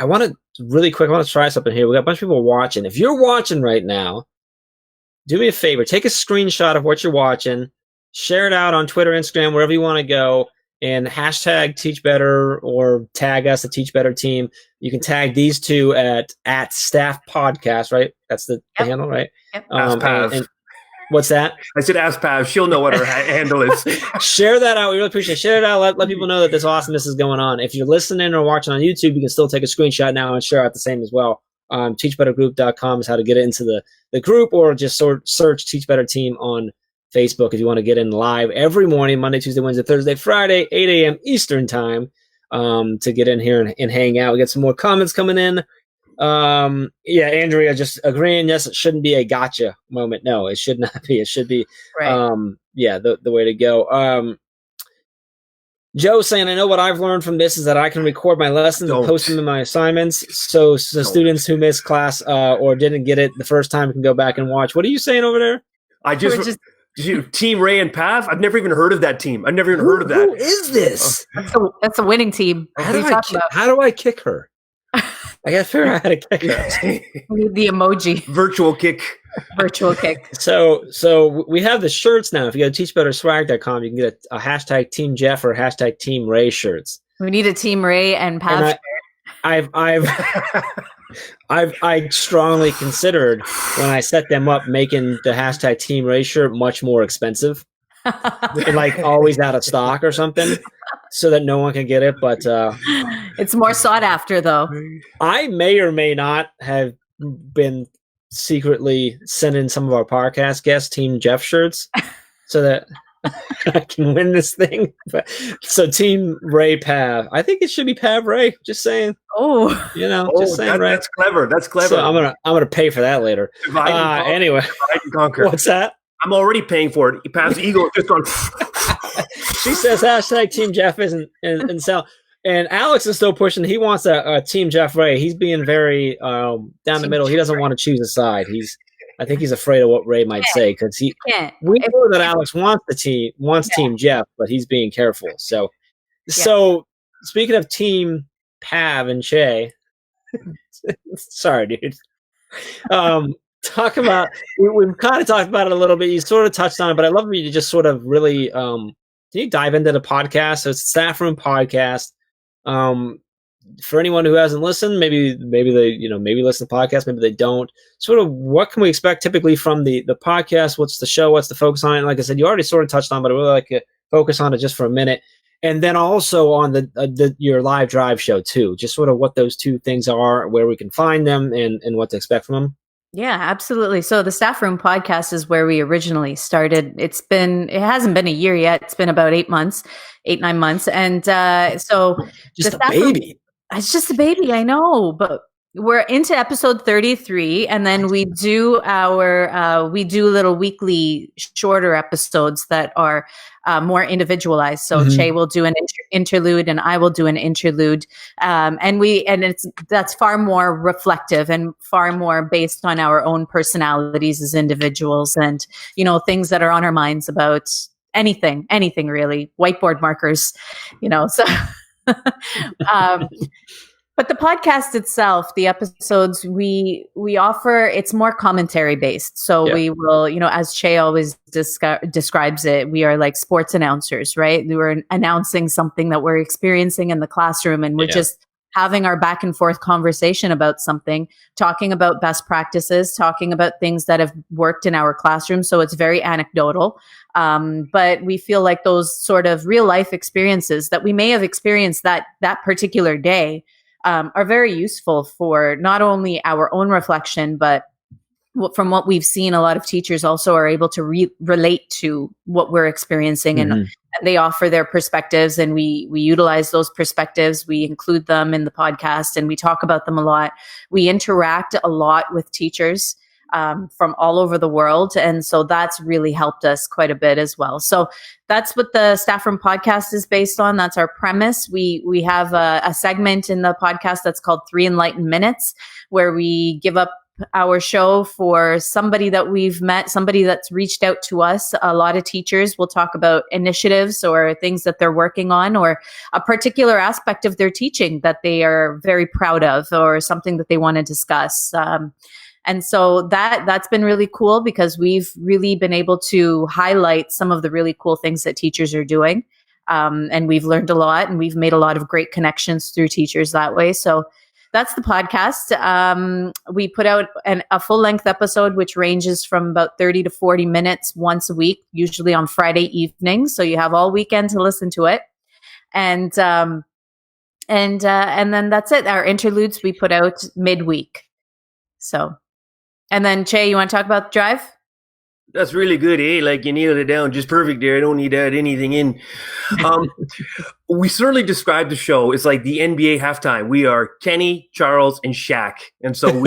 want to try something here. We got a bunch of people watching. If you're watching right now, do me a favor, take a screenshot of what you're watching, share it out on Twitter, Instagram, wherever you want to go, and hashtag Teach Better or tag us, the Teach Better team. You can tag these two at Staff Podcast, right? That's the handle, right? Yep. Ask Pav. And what's that? I said ask Pav. She'll know what her handle is. Share that out. We really appreciate it. Share it out. Let people know that this awesomeness is going on. If you're listening or watching on YouTube, you can still take a screenshot now and share out the same as well. teachbettergroup.com is how to get into the group, or just search Teach Better Team on Facebook if you want to get in live every morning, Monday, Tuesday, Wednesday, Thursday, Friday, 8 a.m. Eastern time, to get in here and hang out. We get some more comments coming in. Andrea just agreeing, yes, it shouldn't be a gotcha moment. No, it should not be. It should be the way to go. Joe saying, I know what I've learned from this is that I can record my lessons and post them in my assignments, so students who missed class or didn't get it the first time can go back and watch. What are you saying over there? Team Ray and Pav? I've never even heard of that team. I've never even heard of that. Who is this? That's a winning team. How do I kick her? I got to figure out how to kick her. We need the emoji. Virtual kick. So we have the shirts now. If you go to teachbetterswag.com, you can get a hashtag Team Jeff or hashtag Team Ray shirts. We need a Team Ray and Pav shirt. I strongly considered when I set them up making the hashtag Team Ray shirt much more expensive and like always out of stock or something, so that no one can get it. But it's more sought after, though. I may or may not have been secretly sending some of our podcast guests Team Jeff shirts so that I can win this thing. So Team Ray Pav. I think it should be Pav Ray. Just saying. Just saying. Ray. That's clever. So I'm gonna pay for that later. Anyway, divide and conquer. What's that? I'm already paying for it. Pav's ego is just on. She says hashtag Team Jeff isn't and sell. And Alex is still pushing. He wants a Team Jeff Ray. He's being very down the middle. He doesn't want to choose a side. I think he's afraid of what Ray might say because we know that Alex wants Team Jeff, but he's being careful. So speaking of Team Pav and Che, sorry, dude. Talk about we've kind of talked about it a little bit. You sort of touched on it, but I'd love for you to just sort of really can you dive into the podcast? So it's a Staff Room podcast. For anyone who hasn't listened, maybe they maybe listen to the podcast, maybe they don't. Sort of what can we expect typically from the podcast? What's the show? What's the focus on it? And like I said, you already sort of touched on, but I really like to focus on it just for a minute. And then also on your live drive show too, just sort of what those two things are, where we can find them, and what to expect from them. Yeah, absolutely. So the Staff Room podcast is where we originally started. It hasn't been a year yet. It's been about 9 months. And so just a baby. It's just a baby, I know, but we're into episode 33, and then we do little weekly shorter episodes that are more individualized. So Che will do an interlude, and I will do an interlude, that's far more reflective and far more based on our own personalities as individuals, and things that are on our minds about anything really, whiteboard markers, so. But the podcast itself, the episodes we offer, it's more commentary based. So we will, as Che always describes it, we are like sports announcers, right? We're announcing something that we're experiencing in the classroom, and we're just having our back and forth conversation about something, talking about best practices, talking about things that have worked in our classroom. So it's very anecdotal. But we feel like those sort of real life experiences that we may have experienced that particular day are very useful for not only our own reflection, but from what we've seen, a lot of teachers also are able to relate to what we're experiencing, and they offer their perspectives, and we utilize those perspectives. We include them in the podcast, and we talk about them a lot. We interact a lot with teachers from all over the world, and so that's really helped us quite a bit as well. So that's what the Staff Room podcast is based on. That's our premise. We have a segment in the podcast that's called 3 Enlightened Minutes, where we give up our show for somebody that we've met, somebody that's reached out to us. A lot of teachers will talk about initiatives or things that they're working on, or a particular aspect of their teaching that they are very proud of, or something that they want to discuss. And so that's been really cool, because we've really been able to highlight some of the really cool things that teachers are doing. And we've learned a lot, and we've made a lot of great connections through teachers that way. So that's the podcast. We put out a full-length episode, which ranges from about 30 to 40 minutes once a week, usually on Friday evenings. So you have all weekend to listen to it. And then that's it. Our interludes we put out midweek. So, and then Che, you want to talk about the drive? That's really good, eh? Like, you nailed it down just perfect there. I don't need to add anything in. We certainly describe the show as like the NBA halftime. We are Kenny, Charles, and Shaq. And so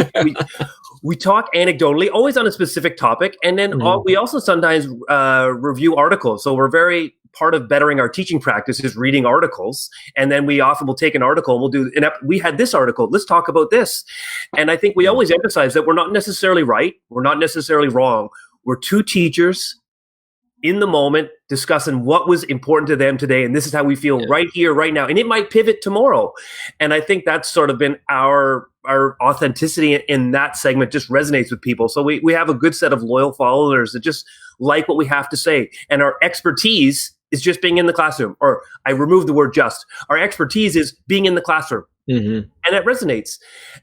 we talk anecdotally, always on a specific topic. And then we also sometimes review articles. So we're very part of bettering our teaching practice is reading articles. And then we often will take an article and we'll do, we had this article, let's talk about this. And I think we always emphasize that we're not necessarily right. We're not necessarily wrong. We're two teachers in the moment discussing what was important to them today. And this is how we feel right here, right now. And it might pivot tomorrow. And I think that's sort of been our authenticity in that segment just resonates with people. So we have a good set of loyal followers that just like what we have to say. And our expertise is just being in the classroom. Or I removed the word just. Our expertise is being in the classroom. And it resonates.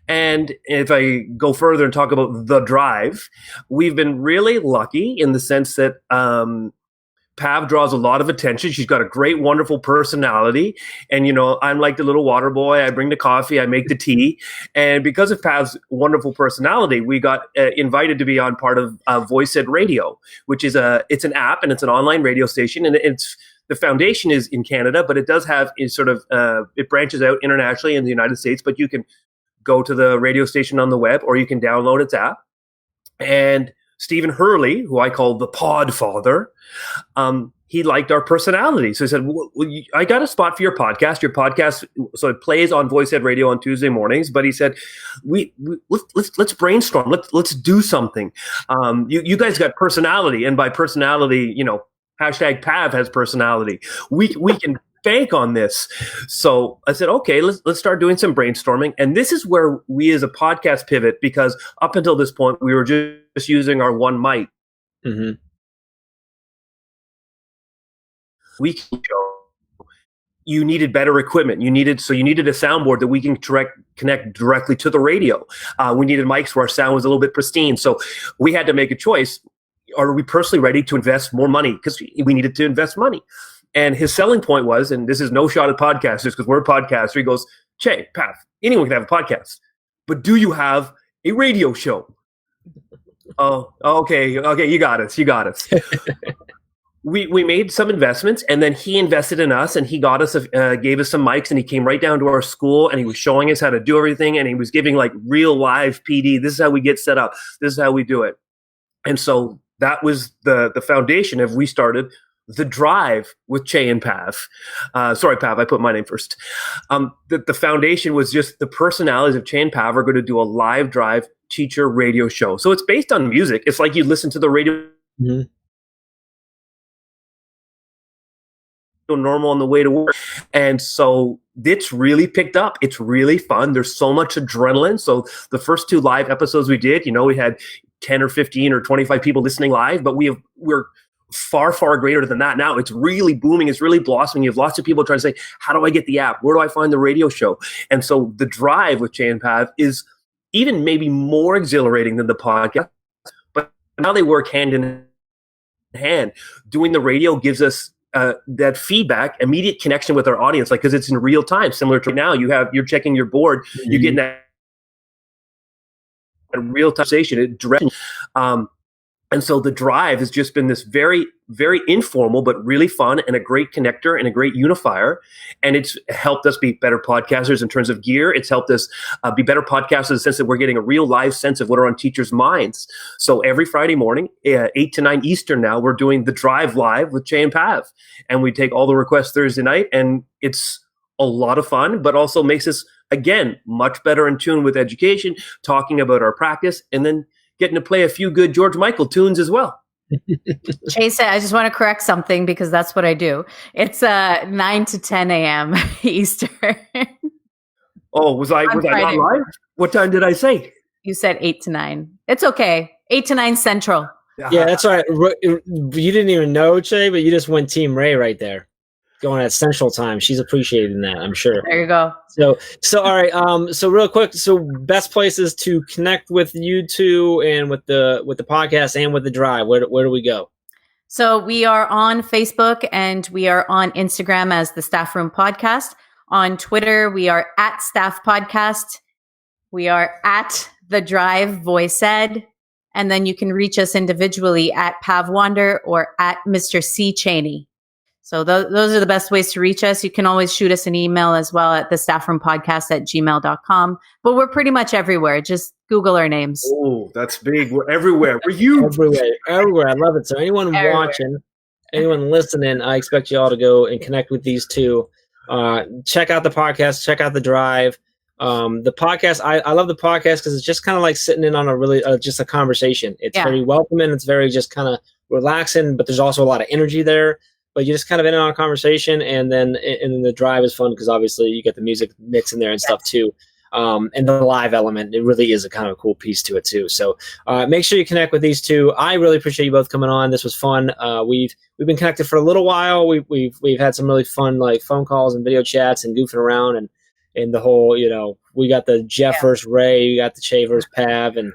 And if I go further and talk about the drive, we've been really lucky in the sense that Pav draws a lot of attention. She's got a great, wonderful personality. And, I'm like the little water boy. I bring the coffee, I make the tea. And because of Pav's wonderful personality, we got invited to be on part of Voice Ed Radio, which is it's an app and it's an online radio station. And the foundation is in Canada, but it does have it branches out internationally in the United States, but you can go to the radio station on the web or you can download its app. And Stephen Hurley, who I call the Pod Father, he liked our personality. So he said, I got a spot for your podcast. Your podcast, so it plays on Voice Ed Radio on Tuesday mornings. But he said, let's brainstorm. Let's do something. You guys got personality. And by personality, hashtag Pav has personality. We can bank on this. So I said, okay, let's start doing some brainstorming. And this is where we as a podcast pivot, because up until this point, we were just using our one mic. Mm-hmm. You needed better equipment. You needed a soundboard that we can connect directly to the radio. We needed mics where our sound was a little bit pristine. So we had to make a choice. Are we personally ready to invest more money? Because we needed to invest money. And his selling point was, and this is no shot at podcasters because we're a podcaster. He goes, Che, Pav, anyone can have a podcast, but do you have a radio show? Oh, okay, you got us. We made some investments, and then he invested in us, and he got us, gave us some mics, and he came right down to our school, and he was showing us how to do everything, and he was giving like real live PD. This is how we get set up. This is how we do it. And so that was the foundation of we started The Drive with Che and Pav. Sorry, Pav, I put my name first. The foundation was just the personalities of Che and Pav are going to do a live drive teacher radio show. So it's based on music. It's like you listen to the radio. Mm-hmm. Normal on the way to work. And so it's really picked up. It's really fun. There's so much adrenaline. So the first 2 live episodes we did, we had 10 or 15 or 25 people listening live, but we're far, far greater than that now. It's really booming. It's really blossoming. You have lots of people trying to say, how do I get the app? Where do I find the radio show? And so The Drive with Che and Pav is even maybe more exhilarating than the podcast, but now they work hand in hand. Doing the radio gives us that feedback, immediate connection with our audience, because it's in real time. Similar to now, you're checking your board, mm-hmm. You're getting that real time conversation, direct. And so The Drive has just been this very, very informal, but really fun and a great connector and a great unifier. And it's helped us be better podcasters in terms of gear. It's helped us be better podcasters in the sense that we're getting a real live sense of what are on teachers' minds. So every Friday morning, 8 to 9 Eastern now, we're doing The Drive live with Che and Pav. And we take all the requests Thursday night. And it's a lot of fun, but also makes us, again, much better in tune with education, talking about our practice, and then getting to play a few good George Michael tunes as well. Chase, I just want to correct something because that's what I do. It's 9 to 10 a.m. Eastern. Oh, was I not live? What time did I say? You said 8 to 9. It's okay. 8 to 9 Central. Yeah, that's right. You didn't even know, Che, but you just went Team Ray right there. Going at Central Time. She's appreciating that, I'm sure. There you go. So all right. So real quick, so best places to connect with you two and with the podcast and with The Drive. Where do we go? So we are on Facebook and we are on Instagram as the Staff Room Podcast. On Twitter, we are at Staff Podcast. We are at The Drive Voice Ed. And then you can reach us individually at Pav Wander or at Mr. C. Cheney. So those are the best ways to reach us. You can always shoot us an email as well at thestaffroompodcast@gmail.com. But we're pretty much everywhere. Just Google our names. Oh, that's big. We're everywhere. We're huge. Everywhere. I love it. So anyone watching, anyone listening, I expect you all to go and connect with these two. Check out the podcast. Check out The Drive. The podcast, I love the podcast because it's just kind of like sitting in on a really just a conversation. It's very welcoming. It's very just kind of relaxing, but there's also a lot of energy there. But you just kind of in on a conversation, and then The Drive is fun because obviously you get the music mix in there and stuff too. And the live element, it really is a kind of a cool piece to it too. So make sure you connect with these two. I really appreciate you both coming on. This was fun. We've been connected for a little while. We've had some really fun like phone calls and video chats and goofing around and the whole, we got the Jeff versus Ray, we got the Che versus Pav, and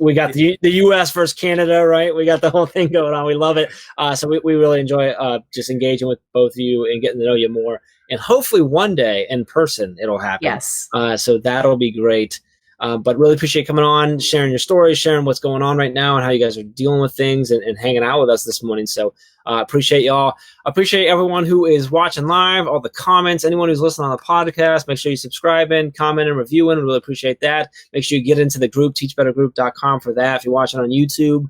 we got the U.S. versus Canada, right? We got the whole thing going on. We love it. So we really enjoy just engaging with both of you and getting to know you more. And hopefully one day in person it'll happen. Yes. So that'll be great. But really appreciate coming on, sharing your stories, sharing what's going on right now and how you guys are dealing with things and hanging out with us this morning. So appreciate y'all. Appreciate everyone who is watching live, all the comments, anyone who's listening on the podcast. Make sure you subscribe in, comment, and review in. We really appreciate that. Make sure you get into the group, teachbettergroup.com for that. If you're watching on YouTube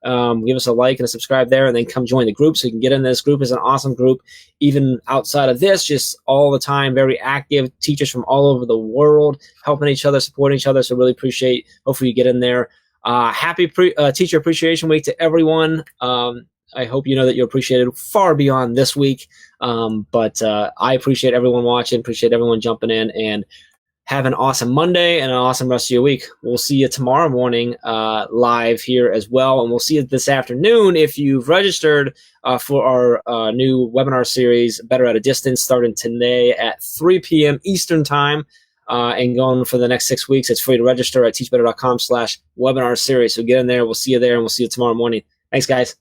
give us a like and a subscribe there, and then come join the group so you can get in this group. It's an awesome group, even outside of this, just all the time, very active, teachers from all over the world, helping each other, supporting each other. So really appreciate, hopefully you get in there. Happy Teacher Appreciation Week to everyone. I hope you know that you're appreciated far beyond this week. But I appreciate everyone watching, appreciate everyone jumping in, and have an awesome Monday and an awesome rest of your week. We'll see you tomorrow morning live here as well. And we'll see you this afternoon if you've registered for our new webinar series, Better at a Distance, starting today at 3 p.m. Eastern Time. And going for the next 6 weeks. It's free to register at teachbetter.com/webinar series. So get in there. We'll see you there, and we'll see you tomorrow morning. Thanks, guys.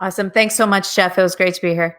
Awesome. Thanks so much, Jeff. It was great to be here.